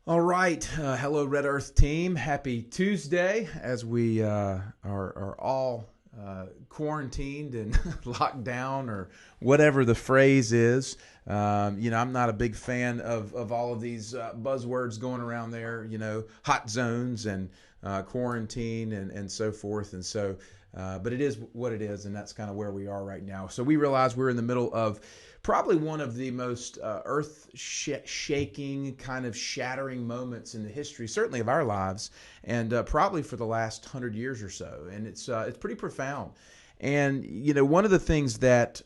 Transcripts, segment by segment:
All right. Hello, Red Earth team. Happy Tuesday as we are all quarantined and locked down or whatever the phrase is. I'm not a big fan of all of these buzzwords going around there, hot zones and quarantine and so forth. But it is what it is, and that's kind of where we are right now. So we realize we're in the middle of probably one of the most earth-shaking, kind of shattering moments in the history, certainly of our lives, and probably for the last 100 years or so. And it's pretty profound. And one of the things that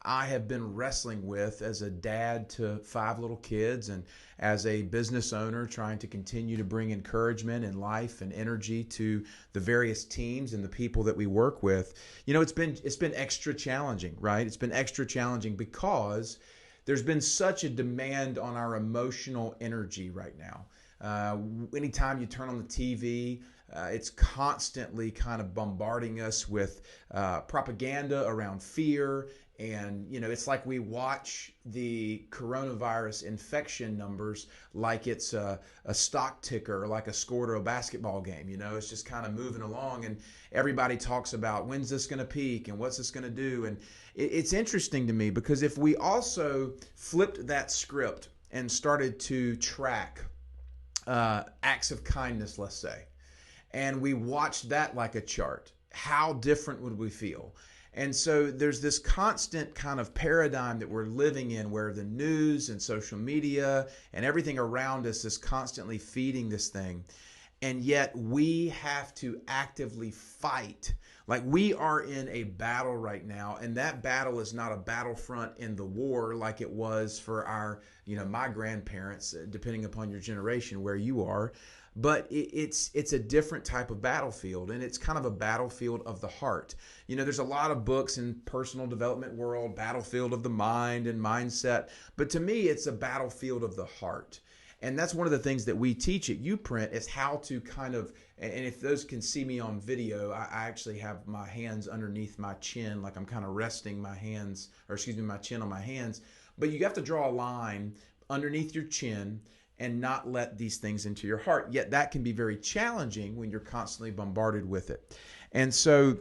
I have been wrestling with as a dad to five little kids and as a business owner trying to continue to bring encouragement and life and energy to the various teams and the people that we work with. It's been extra challenging, right? It's been extra challenging because there's been such a demand on our emotional energy right now. Anytime you turn on the TV, it's constantly kind of bombarding us with propaganda around fear. And, it's like we watch the coronavirus infection numbers like it's a stock ticker or like a score to a basketball game. It's just kind of moving along. And everybody talks about when's this going to peak and what's this going to do. And it's interesting to me because if we also flipped that script and started to track acts of kindness, let's say, and we watched that like a chart, how different would we feel? And so there's this constant kind of paradigm that we're living in where the news and social media and everything around us is constantly feeding this thing. And yet we have to actively fight. Like we are in a battle right now, and that battle is not a battlefront in the war like it was for my grandparents, depending upon your generation where you are. But it's a different type of battlefield, and it's kind of a battlefield of the heart. There's a lot of books in personal development world, battlefield of the mind and mindset, but to me, it's a battlefield of the heart. And that's one of the things that we teach at Uprint is how to kind of, and if those can see me on video, I actually have my hands underneath my chin, like I'm kind of resting my hands, or excuse me, my chin on my hands. But you have to draw a line underneath your chin and not let these things into your heart. Yet that can be very challenging when you're constantly bombarded with it. And so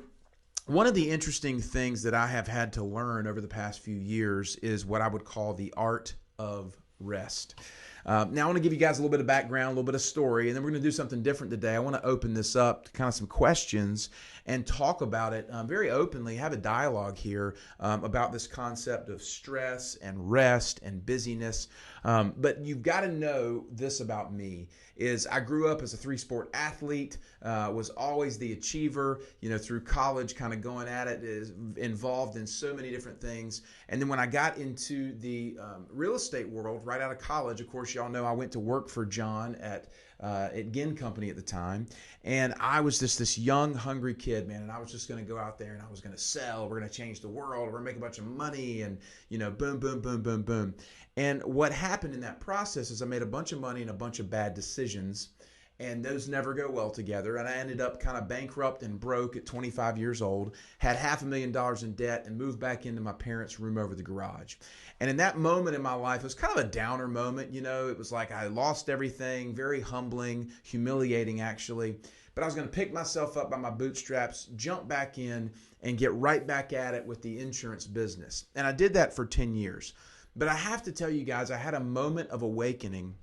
one of the interesting things that I have had to learn over the past few years is what I would call the art of rest. Now I want to give you guys a little bit of background, a little bit of story, and then we're going to do something different today. I want to open this up to kind of some questions and talk about it very openly, have a dialogue here about this concept of stress and rest and busyness. But you've got to know this about me is I grew up as a three-sport athlete, was always the achiever, through college, kind of going at it, is involved in so many different things. And then when I got into the real estate world right out of college, of course, y'all know I went to work for John at Ginn Company at the time. And I was just this young, hungry kid, man. And I was just going to go out there and I was going to sell. We're going to change the world. We're going to make a bunch of money and, boom, boom, boom, boom, boom. And what happened in that process is I made a bunch of money and a bunch of bad decisions. And those never go well together. And I ended up kind of bankrupt and broke at 25 years old, had $500,000 in debt, and moved back into my parents' room over the garage. And in that moment in my life, it was kind of a downer moment. It was like I lost everything, very humbling, humiliating actually. But I was going to pick myself up by my bootstraps, jump back in, and get right back at it with the insurance business. And I did that for 10 years. But I have to tell you guys, I had a moment of awakening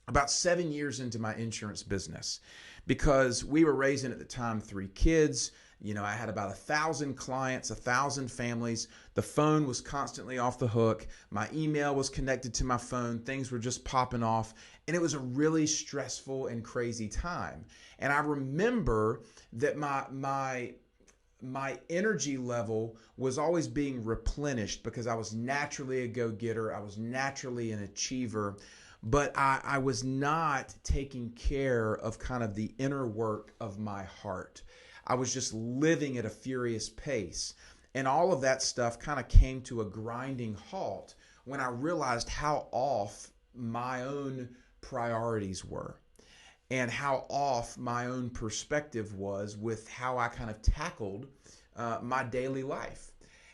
about 7 years into my insurance business because we were raising at the time 3 kids. I had about 1,000 clients, 1,000 families. The phone was constantly off the hook. My email was connected to my phone. Things were just popping off. And it was a really stressful and crazy time. And I remember that my energy level was always being replenished because I was naturally a go-getter. I was naturally an achiever. But I was not taking care of kind of the inner work of my heart. I was just living at a furious pace. And all of that stuff kind of came to a grinding halt when I realized how off my own priorities were and how off my own perspective was with how I kind of tackled my daily life.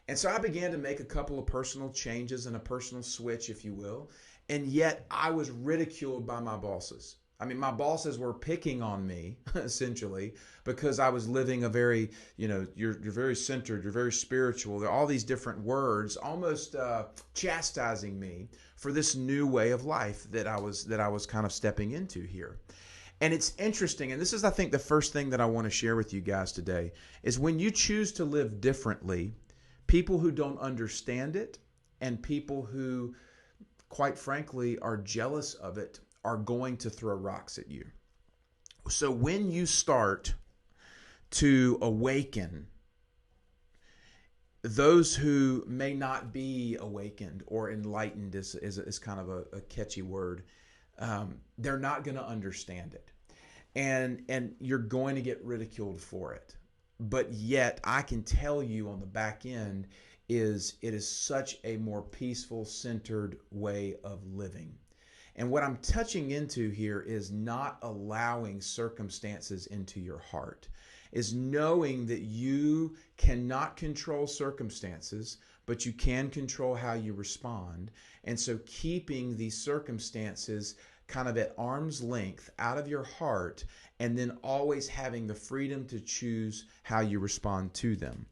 And so I began to make a couple of personal changes and a personal switch, if you will. And yet I was ridiculed by my bosses. I mean, my bosses were picking on me essentially because I was living a very, you're very centered, you're very spiritual. There are all these different words, almost chastising me for this new way of life that I was kind of stepping into here. And it's interesting, and this is, I think, the first thing that I want to share with you guys today, is when you choose to live differently, people who don't understand it and people who, quite frankly, are jealous of it are going to throw rocks at you. So when you start to awaken those who may not be awakened or enlightened is kind of a catchy word. They're not going to understand it. And you're going to get ridiculed for it. But yet I can tell you on the back end it is such a more peaceful, centered way of living. And what I'm touching into here is not allowing circumstances into your heart, is knowing that you cannot control circumstances, but you can control how you respond. And so keeping these circumstances kind of at arm's length out of your heart, and then always having the freedom to choose how you respond to them.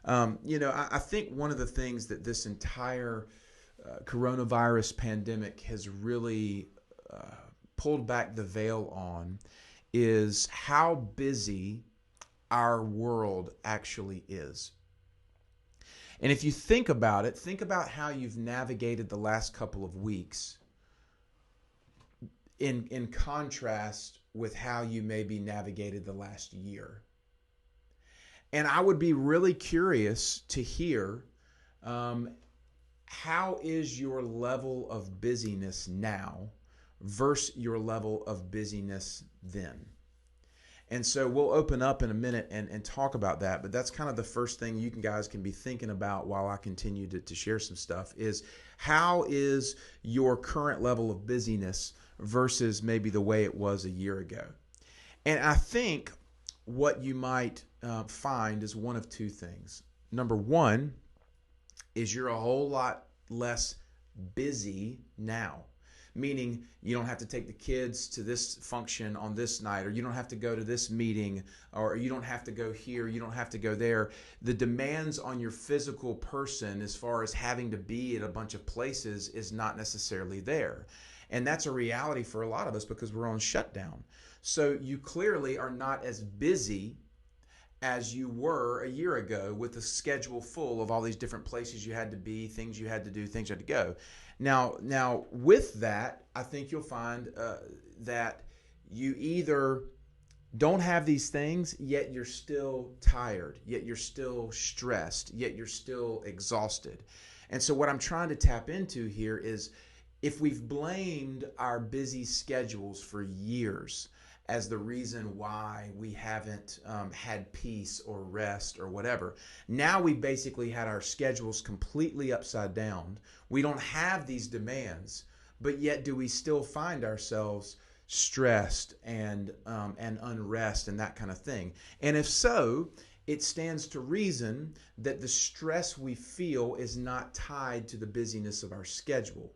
I think one of the things that this entire coronavirus pandemic has really pulled back the veil on is how busy our world actually is. And if you think about it, think about how you've navigated the last couple of weeks in contrast with how you maybe navigated the last year. And I would be really curious to hear how is your level of busyness now versus your level of busyness then. And so we'll open up in a minute and talk about that. But that's kind of the first thing you guys can be thinking about while I continue to share some stuff is how is your current level of busyness versus maybe the way it was a year ago. And I think what you might find is one of two things. Number one is you're a whole lot less busy now. Meaning you don't have to take the kids to this function on this night, or you don't have to go to this meeting, or you don't have to go here, you don't have to go there. The demands on your physical person as far as having to be at a bunch of places is not necessarily there. And that's a reality for a lot of us because we're on shutdown. So you clearly are not as busy as you were a year ago with a schedule full of all these different places you had to be, things you had to do, things you had to go. Now with that, I think you'll find that you either don't have these things, yet you're still tired, yet you're still stressed, yet you're still exhausted. And so what I'm trying to tap into here is if we've blamed our busy schedules for years as the reason why we haven't had peace or rest or whatever. Now we basically had our schedules completely upside down. We don't have these demands, but yet do we still find ourselves stressed and unrest and that kind of thing? And if so, it stands to reason that the stress we feel is not tied to the busyness of our schedule.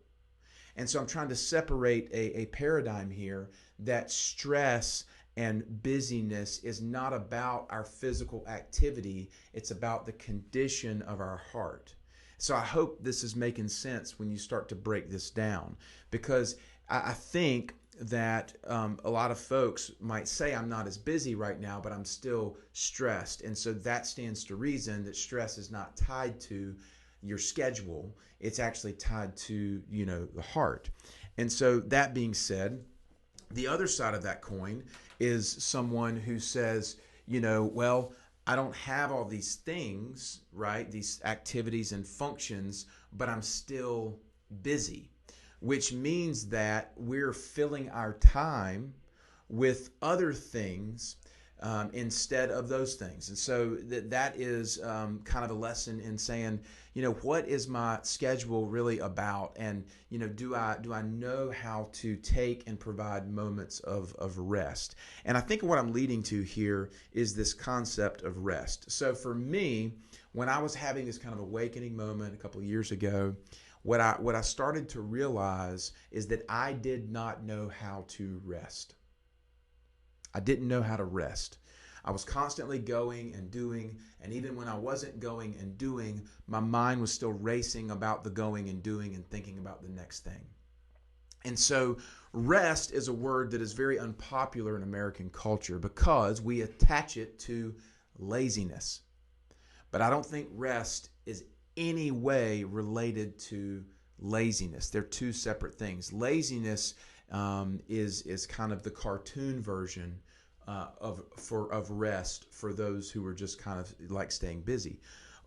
And so I'm trying to separate a paradigm here that stress and busyness is not about our physical activity. It's about the condition of our heart. So I hope this is making sense when you start to break this down, because I think that a lot of folks might say, I'm not as busy right now, but I'm still stressed. And so that stands to reason that stress is not tied to your schedule. It's actually tied to, the heart. And so that being said, the other side of that coin is someone who says, well, I don't have all these things, right? These activities and functions, but I'm still busy, which means that we're filling our time with other things instead of those things. And so that is kind of a lesson in saying, what is my schedule really about? And, do I know how to take and provide moments of rest? And I think what I'm leading to here is this concept of rest. So for me, when I was having this kind of awakening moment a couple of years ago, what I started to realize is that I did not know how to rest. I didn't know how to rest. I was constantly going and doing, and even when I wasn't going and doing, my mind was still racing about the going and doing and thinking about the next thing. And so rest is a word that is very unpopular in American culture because we attach it to laziness. But I don't think rest is any way related to laziness. They're two separate things. Laziness is kind of the cartoon version of rest for those who are just kind of like staying busy.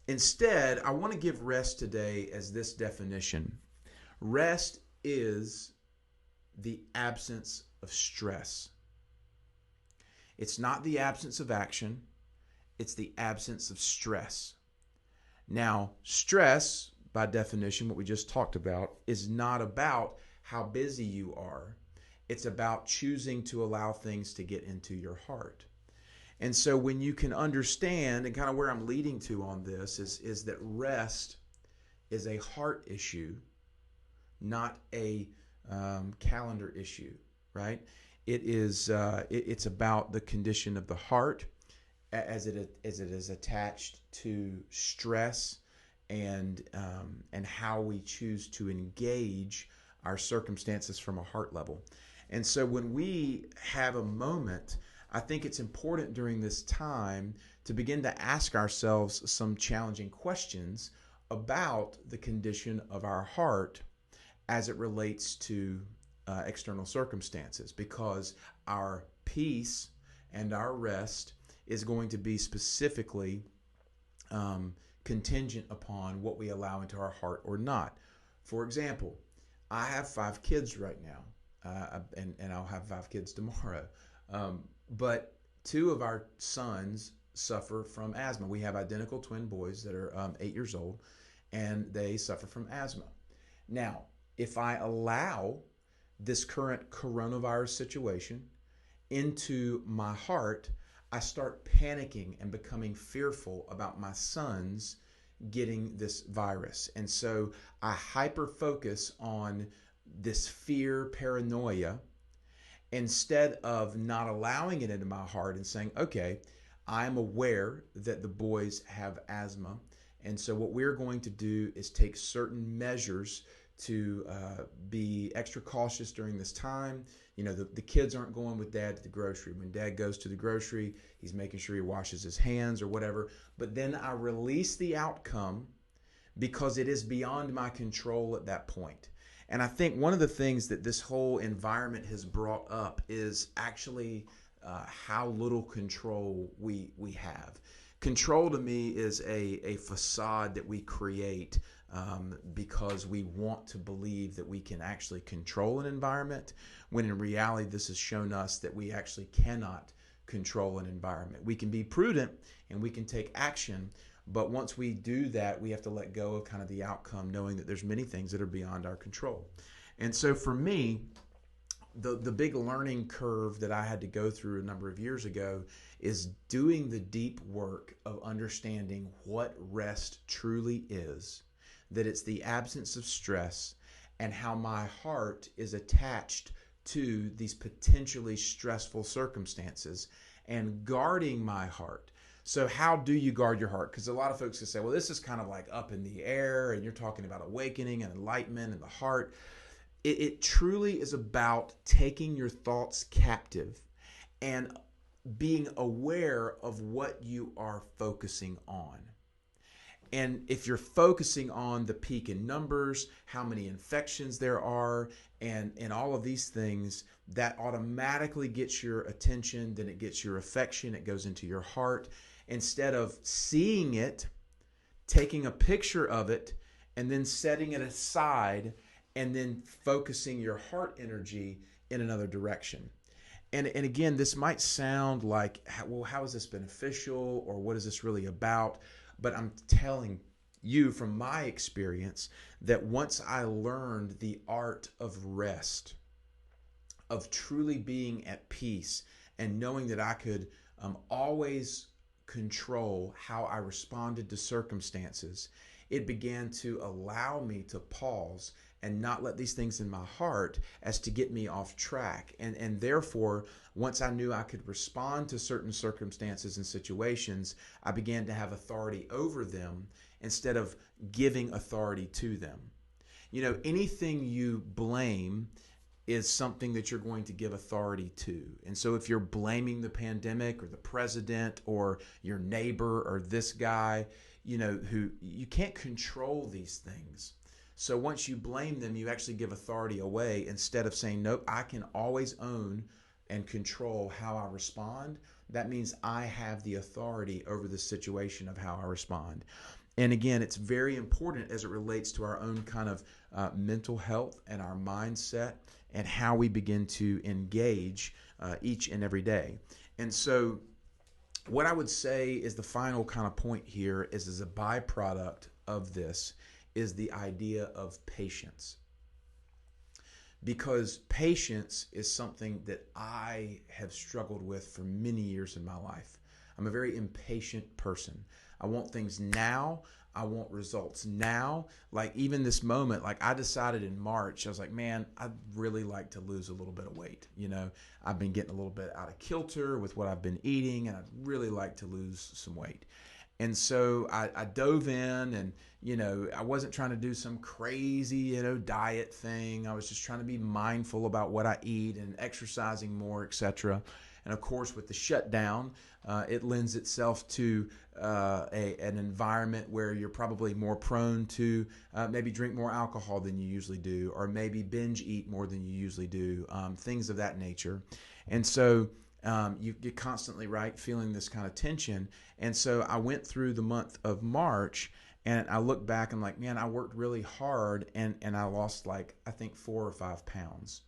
Instead, I want to give rest today as this definition. Rest is the absence of stress. It's not the absence of action. It's the absence of stress. Now, stress, by definition, what we just talked about, is not about how busy you are. It's about choosing to allow things to get into your heart. And so when you can understand, and kind of where I'm leading to on this, is that rest is a heart issue, not a calendar issue, right? It's about the condition of the heart as it is attached to stress and how we choose to engage our circumstances from a heart level. And so when we have a moment, I think it's important during this time to begin to ask ourselves some challenging questions about the condition of our heart as it relates to external circumstances, because our peace and our rest is going to be specifically contingent upon what we allow into our heart or not. For example, I have 5 kids right now, and I'll have 5 kids tomorrow. But 2 of our sons suffer from asthma. We have identical twin boys that are 8 years old, and they suffer from asthma. Now, if I allow this current coronavirus situation into my heart, I start panicking and becoming fearful about my sons getting this virus. And so I hyper focus on this fear, paranoia, instead of not allowing it into my heart and saying, okay, I'm aware that the boys have asthma. And so what we're going to do is take certain measures to be extra cautious during this time. The kids aren't going with dad to the grocery. When dad goes to the grocery, he's making sure he washes his hands or whatever. But then I release the outcome because it is beyond my control at that point. And I think one of the things that this whole environment has brought up is actually how little control we have. Control to me is a facade that we create because we want to believe that we can actually control an environment, when in reality this has shown us that we actually cannot control an environment. We can be prudent and we can take action, but once we do that, we have to let go of kind of the outcome, knowing that there's many things that are beyond our control. And so for me, the big learning curve that I had to go through a number of years ago is doing the deep work of understanding what rest truly is, that it's the absence of stress, and how my heart is attached to these potentially stressful circumstances, and guarding my heart. So how do you guard your heart? Because a lot of folks can say, well, this is kind of like up in the air, and you're talking about awakening and enlightenment and the heart. It truly is about taking your thoughts captive and being aware of what you are focusing on. And if you're focusing on the peak in numbers, how many infections there are, and all of these things, that automatically gets your attention, then it gets your affection, it goes into your heart. Instead of seeing it, taking a picture of it, and then setting it aside, and then focusing your heart energy in another direction. And again, this might sound like, well, how is this beneficial, or what is this really about? But I'm telling you from my experience that once I learned the art of rest, of truly being at peace, and knowing that I could always control how I responded to circumstances, it began to allow me to pause and not let these things in my heart as to get me off track. And therefore, once I knew I could respond to certain circumstances and situations, I began to have authority over them instead of giving authority to them. You know, anything you blame is something that you're going to give authority to. And so if you're blaming the pandemic or the president or your neighbor or this guy, you know, who you can't control these things. So once you blame them, you actually give authority away instead of saying, nope, I can always own and control how I respond. That means I have the authority over the situation of how I respond. And again, it's very important as it relates to our own kind of mental health and our mindset and how we begin to engage each and every day. And so, what I would say is the final kind of point here is as a byproduct of this is the idea of patience. Because patience is something that I have struggled with for many years in my life. I'm a very impatient person. I want things now. I want results now. Like even this moment, like I decided in March, I was like, man, I'd really like to lose a little bit of weight. You know, I've been getting a little bit out of kilter with what I've been eating, and I'd really like to lose some weight. And so I dove in, and I wasn't trying to do some crazy diet thing. I was just trying to be mindful about what I eat and exercising more, etc. And of course, with the shutdown, it lends itself to an environment where you're probably more prone to maybe drink more alcohol than you usually do, or maybe binge eat more than you usually do, things of that nature. And so you get constantly right feeling this kind of tension. And so I went through the month of March, and I look back and I'm like, man, I worked really hard, and I lost like I think 4 or 5 pounds.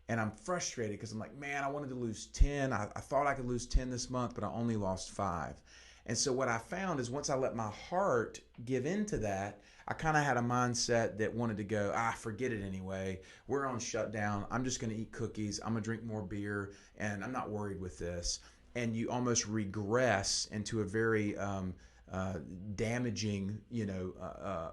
And I'm frustrated because I'm like, man, I wanted to lose 10. I thought I could lose 10 this month, but I only lost 5. And so what I found is once I let my heart give into that, I kind of had a mindset that wanted to go, forget it anyway. We're on shutdown. I'm just going to eat cookies. I'm going to drink more beer, and I'm not worried with this. And you almost regress into a very uh, damaging,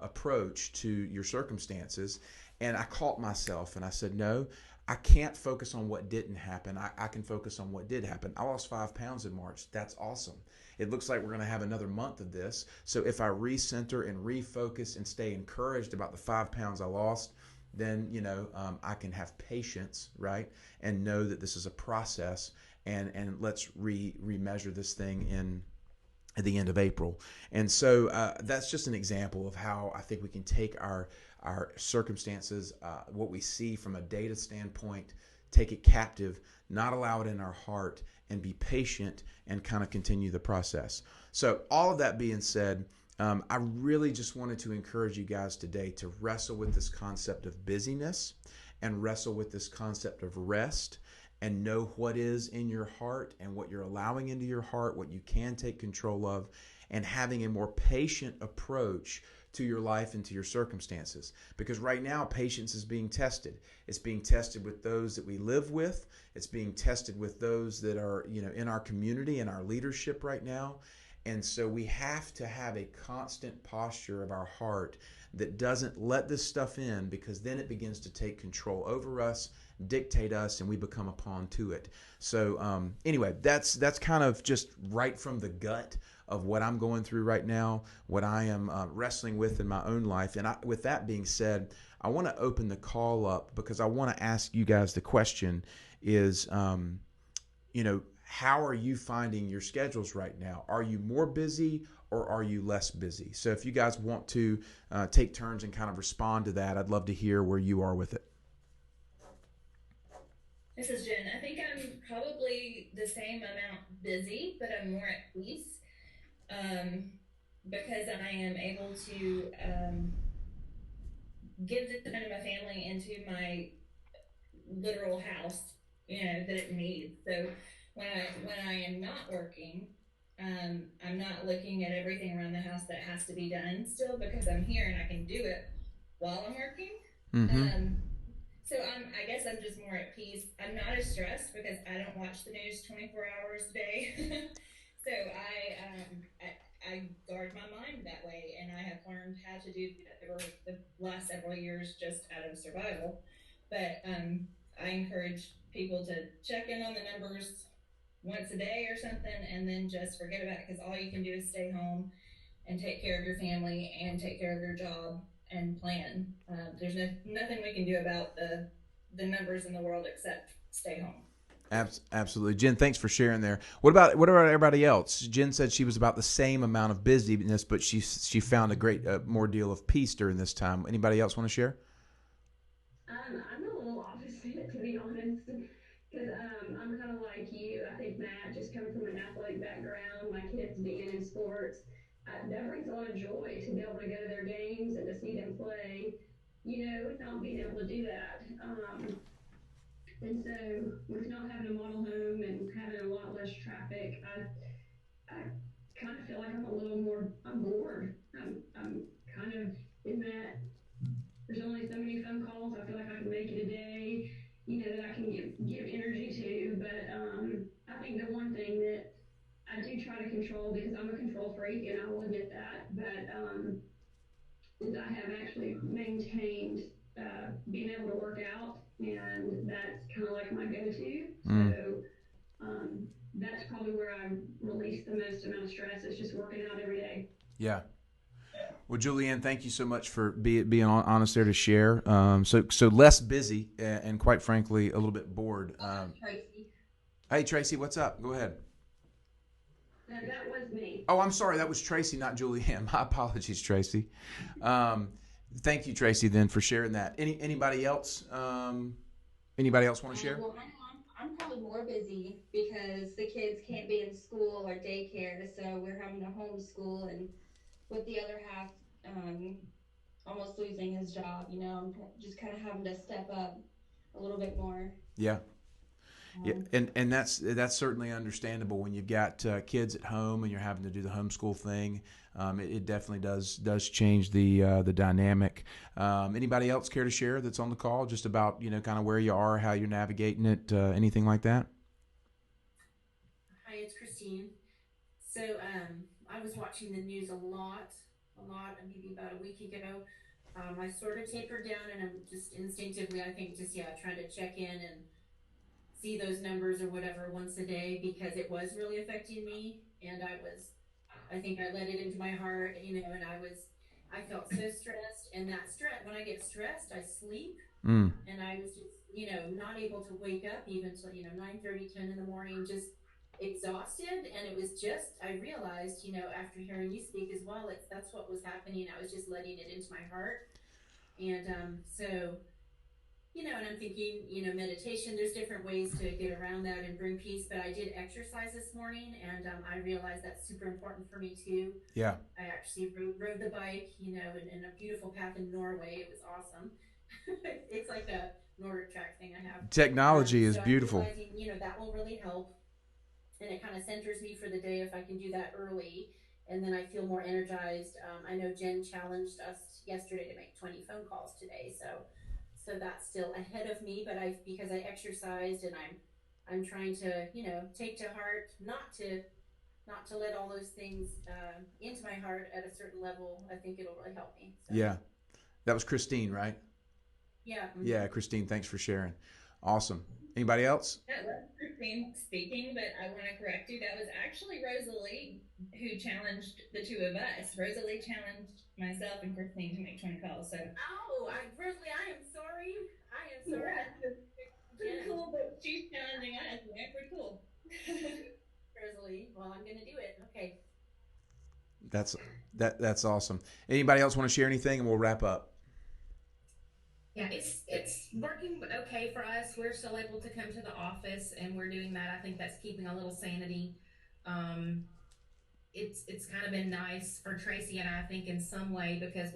approach to your circumstances. And I caught myself and I said, no, I can't focus on what didn't happen. I can focus on what did happen. I lost 5 pounds in March. That's awesome. It looks like we're going to have another month of this. So if I recenter and refocus and stay encouraged about the 5 pounds I lost, then I can have patience, right, and know that this is a process. And let's remeasure this thing in at the end of April. And so that's just an example of how I think we can take our circumstances, what we see from a data standpoint, take it captive, not allow it in our heart, and be patient and kind of continue the process. So all of that being said, I really just wanted to encourage you guys today to wrestle with this concept of busyness and wrestle with this concept of rest and know what is in your heart and what you're allowing into your heart, what you can take control of, and having a more patient approach to your life and to your circumstances. Because right now, patience is being tested. It's being tested with those that we live with. It's being tested with those that are, in our community and our leadership right now. And so we have to have a constant posture of our heart that doesn't let this stuff in, because then it begins to take control over us, dictate us, and we become a pawn to it. So anyway, that's kind of just right from the gut of what I'm going through right now, what I am wrestling with in my own life. And with that being said, I want to open the call up because I want to ask you guys the question is, how are you finding your schedules right now? Are you more busy or are you less busy? So if you guys want to take turns and kind of respond to that, I'd love to hear where you are with it. This is Jen. I think I'm probably the same amount busy, but I'm more at peace um, because I am able to give the time to my family and to my literal house. that it needs. So when I am not working, I'm not looking at everything around the house that has to be done still because I'm here and I can do it while I'm working. Mm-hmm. Um, so I guess I'm just more at peace. I'm not as stressed because I don't watch the news 24 hours a day. So I guard my mind that way, and I have learned how to do that over the last several years just out of survival. But I encourage people to check in on the numbers once a day or something, and then just forget about it because all you can do is stay home and take care of your family and take care of your job and plan. There's nothing we can do about the numbers in the world except stay home. Absolutely, Jen. Thanks for sharing there. What about everybody else? Jen said she was about the same amount of busyness, but she found a great more deal of peace during this time. Anybody else want to share? I'm a little opposite, to be honest, because I'm kind of like you. I think Matt, just coming from an athletic background, my kids being in sports, that brings a lot of joy to be able to go to their games and to see them play. Not being able to do that. And so, with not having a model home and having a lot less traffic, I kind of feel like I'm bored. I'm kind of in that there's only so many phone calls I feel like I can make in a day, that I can give energy to. But I think the one thing that I do try to control, because I'm a control freak and I will admit that, but is I have actually maintained being able to work out, and that's kind of like my go-to. Mm, So that's probably where I release the most amount of stress. Is just working out every day. yeah. Well, Julianne, thank you so much for being honest there to share. So less busy and quite frankly a little bit bored. Tracy. Hey Tracy, what's up? Go ahead. No, that was me. Oh, I'm sorry. That was Tracy, not Julianne. My apologies, Tracy. Um, Thank you, Tracy, then for sharing that. Anybody else? Anybody else want to share? Well, I know I'm probably more busy because the kids can't be in school or daycare, so we're having to homeschool, and with the other half um, almost losing his job, I'm just kind of having to step up a little bit more. Yeah. Yeah, Um, and that's certainly understandable when you've got kids at home and you're having to do the homeschool thing. It definitely does change the dynamic. Anybody else care to share that's on the call just about kind of where you are, how you're navigating it, anything like that? Hi, it's Christine. So, I was watching the news a lot, maybe about a week ago. I sort of tapered down, and I'm just instinctively, I think, just trying to check in and see those numbers or whatever once a day because it was really affecting me, and I think I let it into my heart, and I felt so stressed, and that stress, when I get stressed, I sleep, Mm, and I was just, not able to wake up even till 9:30, 10 in the morning, just exhausted. And it was just, I realized, after hearing you speak as well, that's what was happening. I was just letting it into my heart. And so, and I'm thinking, meditation, there's different ways to get around that and bring peace. But I did exercise this morning, and I realized that's super important for me too. yeah, I actually rode the bike, in a beautiful path in Norway. It was awesome. It's like a Nordic track thing I have. technology is So I'm beautiful. realizing, that will really help, and it kind of centers me for the day if I can do that early. And then I feel more energized. I know Jen challenged us yesterday to make 20 phone calls today, so that's still ahead of me. But I because I exercised, and I'm trying to take to heart not to let all those things into my heart at a certain level. I think it'll really help me. So Yeah, that was Christine, right? yeah. Yeah, Christine, thanks for sharing. Awesome. Anybody else? That was Christine speaking, but I want to correct you. That was actually Rosalie who challenged the two of us. Rosalie challenged myself and Christine to make 20 calls. So, Oh, Rosalie, I am sorry. I am sorry. yeah, so pretty Jen. cool that she's challenging us. Yeah, pretty cool. Rosalie. Well, I'm gonna do it. Okay. That's that's awesome. Anybody else want to share anything, and we'll wrap up. Yeah, it's working okay for us. We're still able to come to the office and we're doing that. I think that's keeping a little sanity. Um, it's kind of been nice for Tracy and I think in some way because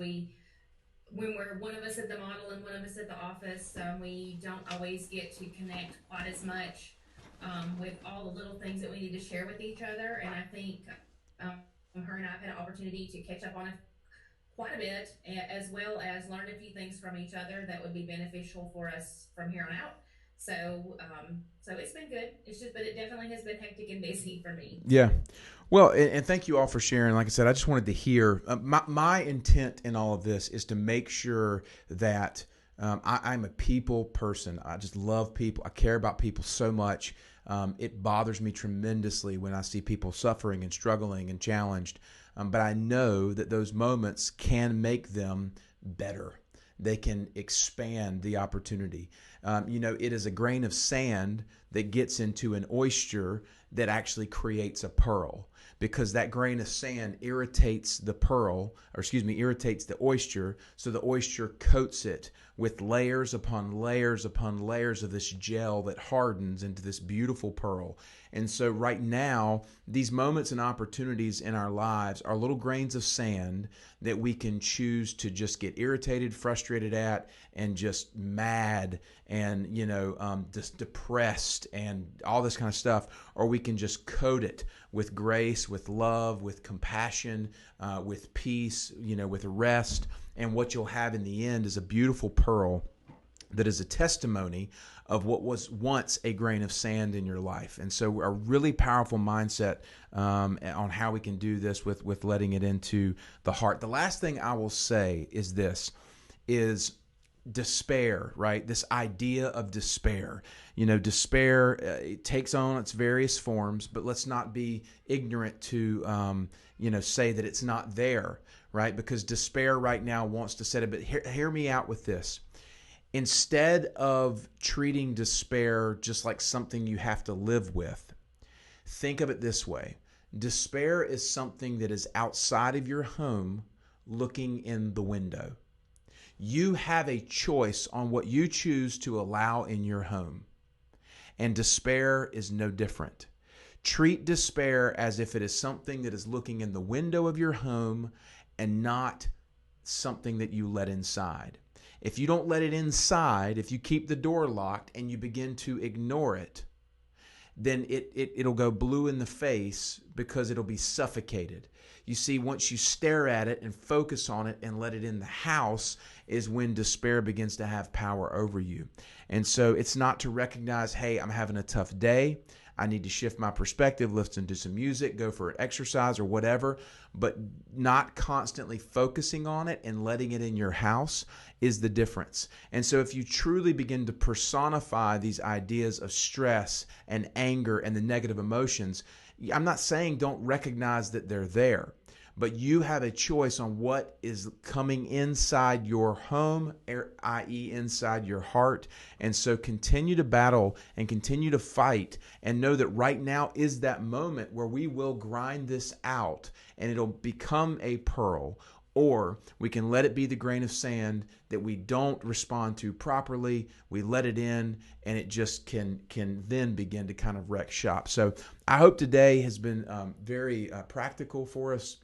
when we're one of us at the model and one of us at the office, we don't always get to connect quite as much with all the little things that we need to share with each other. And I think her and I have had an opportunity to catch up on quite a bit, as well as learn a few things from each other that would be beneficial for us from here on out. So it's been good. It's just, but it definitely has been hectic and busy for me. Yeah. Well, and thank you all for sharing. Like I said, I just wanted to hear my intent in all of this is to make sure that I'm a people person. I just love people. I care about people so much. It bothers me tremendously when I see people suffering and struggling and challenged. But I know that those moments can make them better. They can expand the opportunity. It is a grain of sand that gets into an oyster that actually creates a pearl, because that grain of sand irritates the pearl, or excuse me, irritates the oyster. So the oyster coats it with layers upon layers upon layers of this gel that hardens into this beautiful pearl. And so right now, these moments and opportunities in our lives are little grains of sand that we can choose to just get irritated, frustrated at, and just mad and, just depressed and all this kind of stuff. Or we can just coat it with grace, with love, with compassion, with peace, with rest. And what you'll have in the end is a beautiful pearl that is a testimony of what was once a grain of sand in your life. And so a really powerful mindset on how we can do this with letting it into the heart. The last thing I will say is this, is despair, right? This idea of despair. Despair it takes on its various forms, but let's not be ignorant to, say that it's not there, right? Because despair right now wants to set it, but hear me out with this. Instead of treating despair just like something you have to live with, think of it this way. Despair is something that is outside of your home looking in the window. You have a choice on what you choose to allow in your home. And despair is no different. Treat despair as if it is something that is looking in the window of your home and not something that you let inside. If you don't let it inside, if you keep the door locked and you begin to ignore it, then it'll go blue in the face because it'll be suffocated. You see, once you stare at it and focus on it and let it in the house is when despair begins to have power over you. And so it's not to recognize, hey, I'm having a tough day. I need to shift my perspective, listen to some music, go for an exercise or whatever, but not constantly focusing on it and letting it in your house is the difference. And so if you truly begin to personify these ideas of stress and anger and the negative emotions, I'm not saying don't recognize that they're there, but you have a choice on what is coming inside your home, i.e. inside your heart. And so continue to battle and continue to fight and know that right now is that moment where we will grind this out and it'll become a pearl. Or we can let it be the grain of sand that we don't respond to properly. We let it in and it just can then begin to kind of wreck shop. So I hope today has been very practical for us,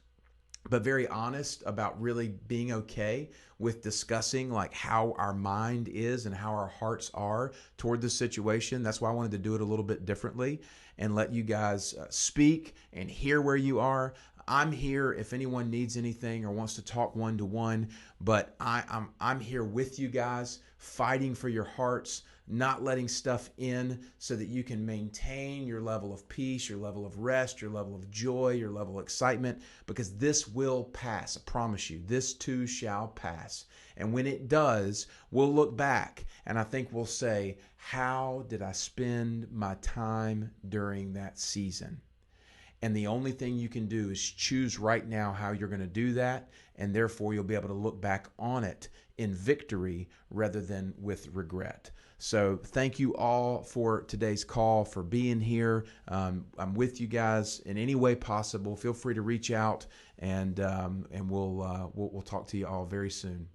but very honest about really being okay with discussing like how our mind is and how our hearts are toward this situation. That's why I wanted to do it a little bit differently and let you guys speak and hear where you are. I'm here if anyone needs anything or wants to talk one-to-one, but I'm here with you guys, fighting for your hearts, not letting stuff in so that you can maintain your level of peace, your level of rest, your level of joy, your level of excitement, because this will pass. I promise you, this too shall pass. And when it does, we'll look back and I think we'll say, how did I spend my time during that season? And the only thing you can do is choose right now how you're going to do that. And therefore, you'll be able to look back on it in victory rather than with regret. So thank you all for today's call, for being here. I'm with you guys in any way possible. Feel free to reach out and we'll talk to you all very soon.